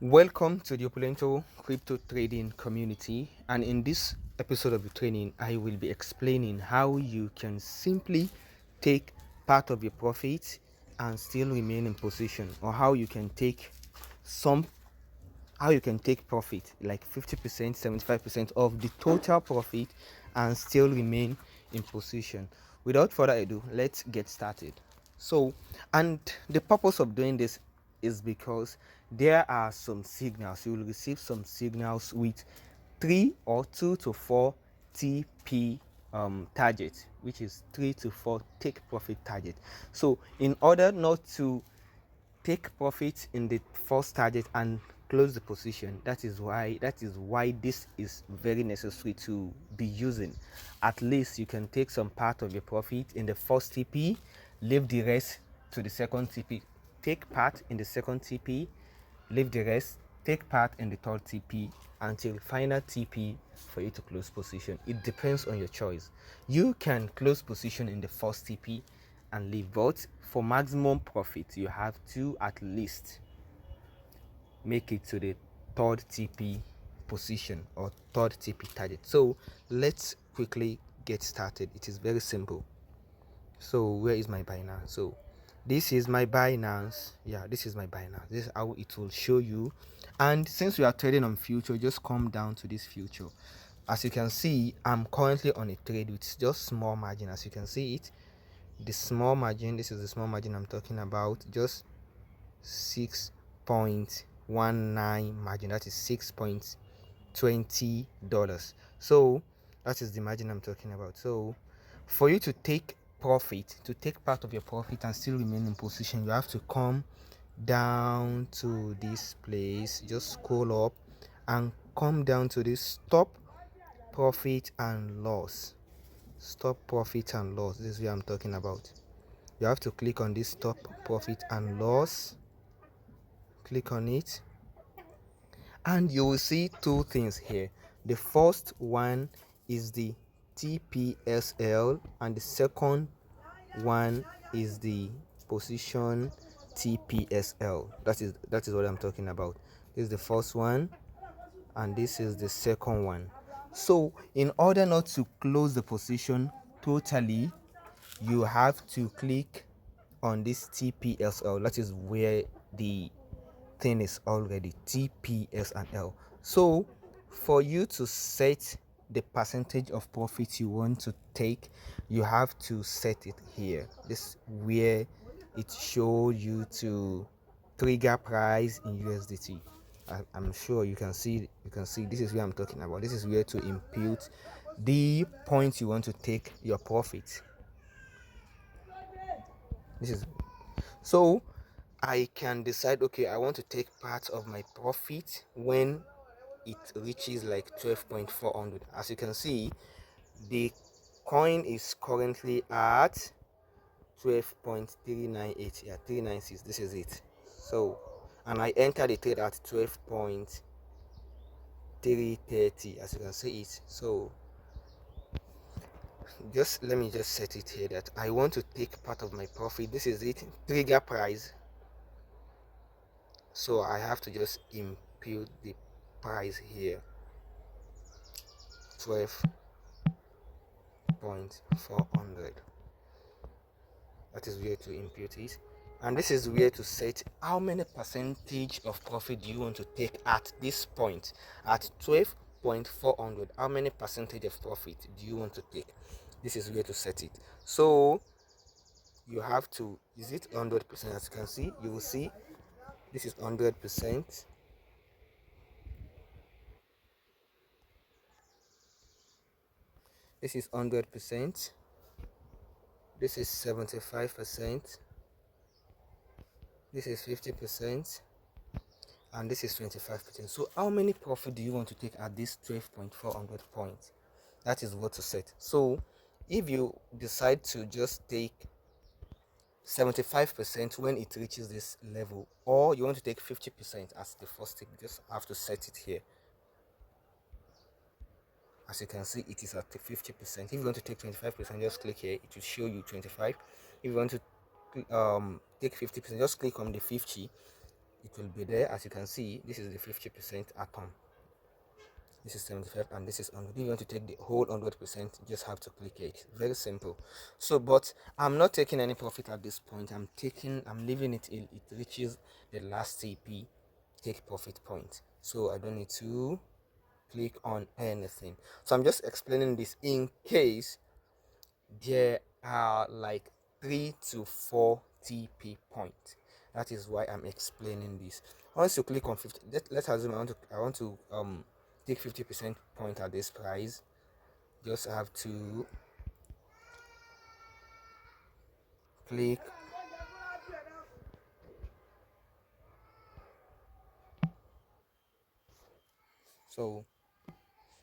Welcome to the Opulento crypto trading community, and in this episode of the training I will be explaining how you can simply take part of your profit and still remain in position, or how you can take some how you can take profit like 50%, 75% of the total profit and still remain in position. Without further ado, let's get started. And the purpose of doing this is because there are some signals. You will receive some signals with 3 or 2 to 4 TP target, which is 3 to 4 take profit target. So in order not to take profit in the first target and close the position, that is why this is very necessary to be using. At least you can take some part of your profit in the first TP, leave the rest to the second TP. Take part in the second TP, leave the rest, take part in the third TP until final TP for you to close position. It depends on your choice. You can close position in the first TP and leave, but for maximum profit you have to at least make it to the third TP position or third TP target. So let's quickly get started. It is very simple. So where is my Binance? So this is my Binance. Yeah, this is my Binance. This is how it will show you. And since we are trading on future, just come down to this future. As you can see, I'm currently on a trade with just small margin. As you can see it, the small margin, this is the small margin I'm talking about, just 6.19 margin. That is $6.20. So that is the margin I'm talking about. So for you to take profit, to take part of your profit and still remain in position, you have to come down to this place, just scroll up and come down to this stop profit and loss. Stop profit and loss. This is what I'm talking about. You have to click on this stop profit and loss. Click on it and you will see two things here. The first one is the TPSL and the second one is the position TPSL. That is what I'm talking about. This is the first one and this is the second one. So in order not to close the position totally, you have to click on this TPSL. That is where the thing is already TPS and L. So for you to set the percentage of profit you want to take, you have to set it here. This where it shows you to trigger price in USDT. I'm sure you can see this is where I'm talking about. This is where to impute the points you want to take your profit. This is so I can decide, okay, I want to take part of my profit when it reaches like 12.400. As you can see, the coin is currently at 12.398. Yeah, 396. This is it. So, and I entered the trade at 12.330, as you can see it. So just let me just set it here that I want to take part of my profit. This is it, trigger price. So I have to just impute the price here, 12.400. That is where to impute it, and this is where to set how many percentage of profit do you want to take at this point. At 12.400, how many percentage of profit do you want to take? This is where to set it. So you have to, is it 100%? As you can see, you will see this is 100%. This is 100%. This is 75%. This is 50%. And this is 25%. So how many profit do you want to take at this 12.400 points? That is what to set. So if you decide to just take 75% when it reaches this level, or you want to take 50% as the first thing, just have to set it here. As you can see, it is at 50%. If you want to take 25%, just click here, it will show you 25. If you want to take 50%, just click on the 50, it will be there. As you can see, this is the 50% atom, this is 75, and this is 100. If you want to take the whole 100%, you just have to click it. Very simple. So but I'm not taking any profit at this point. I'm leaving it till it reaches the last TP take profit point. So I don't need to click on anything. So I'm just explaining this in case there are like 3 to 4 TP points. That is why I'm explaining this. Once you click on 50, let's assume I want to take 50% point at this price. Just have to click so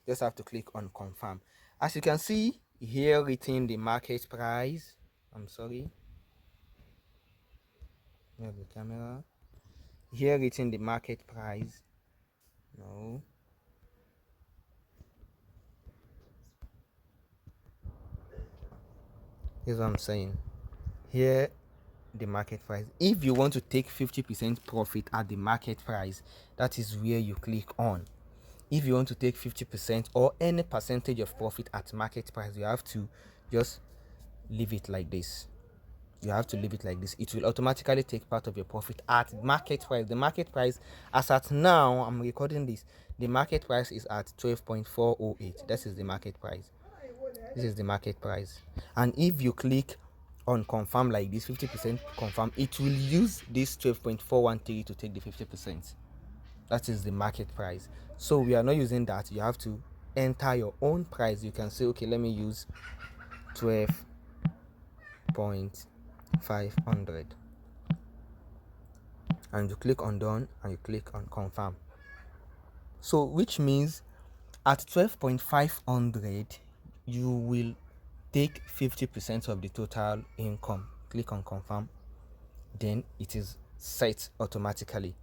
just have to click on confirm. As you can see here written the market price, I'm sorry, have the camera here written the market price. No, here's what I'm saying. Here the market price. If you want to take 50% profit at the market price, that is where you click on. If you want to take 50% or any percentage of profit at market price, you have to just leave it like this. You have to leave it like this. It will automatically take part of your profit at market price. The market price, as at now I'm recording this, the market price is at 12.408. This is the market price. This is the market price. And if you click on confirm like this, 50% confirm, it will use this 12.413 to take the 50%. That is the market price. So we are not using that. You have to enter your own price. You can say, okay, let me use 12.500, and you click on done and you click on confirm. So which means at 12.500 you will take 50% of the total income. Click on confirm, then it is set automatically.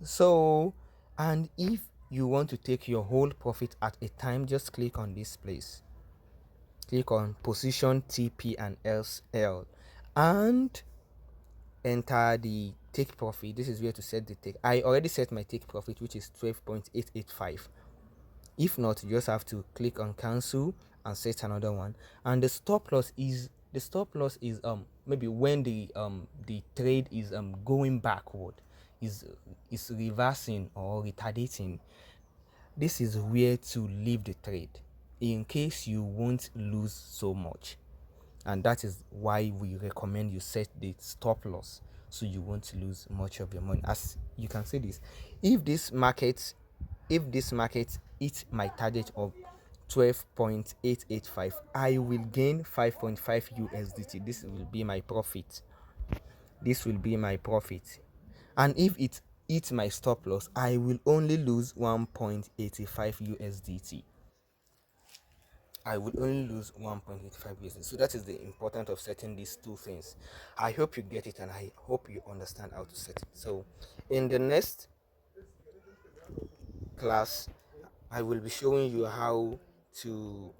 So, and if you want to take your whole profit at a time, just click on this place, click on position TP and SL, and enter the take profit. This is where to set the take. I already set my take profit, which is 12.885. If not, you just have to click on cancel and set another one. And the stop loss is maybe when the trade is going backward, is reversing or retardating. This is where to leave the trade in case you won't lose so much, and that is why we recommend you set the stop loss so you won't lose much of your money. As you can see this, if this market hits my target of 12.885, I will gain 5.5 USDT. This will be my profit. And if it hits my stop loss, I will only lose 1.85 USDT. I will only lose 1.85 USDT. So that is the importance of setting these two things. I hope you get it, and I hope you understand how to set it. So in the next class, I will be showing you how to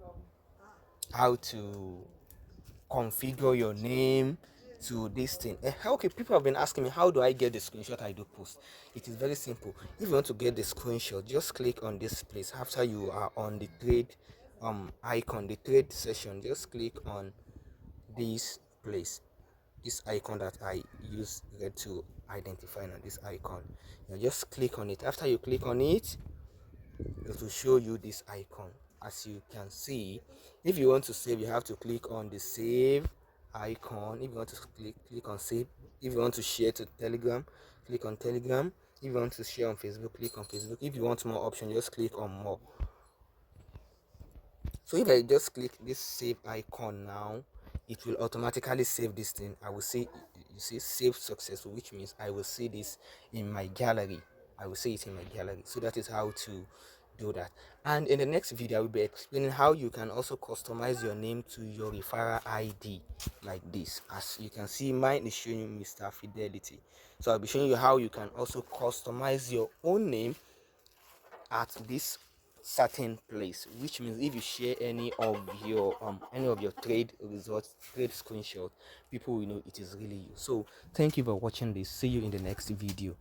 configure your name to this thing. Okay, people have been asking me, how do I get the screenshot I do post? It is very simple. If you want to get the screenshot, just click on this place. After you are on the trade icon, the trade session, just click on this place, this icon that I use red to identify now, this icon. Now just click on it. After you click on it, it will show you this icon. As you can see, if you want to save, you have to click on the save icon. If you want to click on save. If you want to share to Telegram, click on Telegram. If you want to share on Facebook, click on Facebook. If you want more options, just click on more. So if I just click this save icon now, it will automatically save this thing. I will see, you see, save successful, which means I will see this in my gallery. I will see it in my gallery. So that is how to do that. And in the next video, I will be explaining how you can also customize your name to your referral ID like this. As you can see, mine is showing you Mr. Fidelity. So I'll be showing you how you can also customize your own name at this certain place, which means if you share any of your trade results, trade screenshot, people will know it is really you. So thank you for watching this. See you in the next video.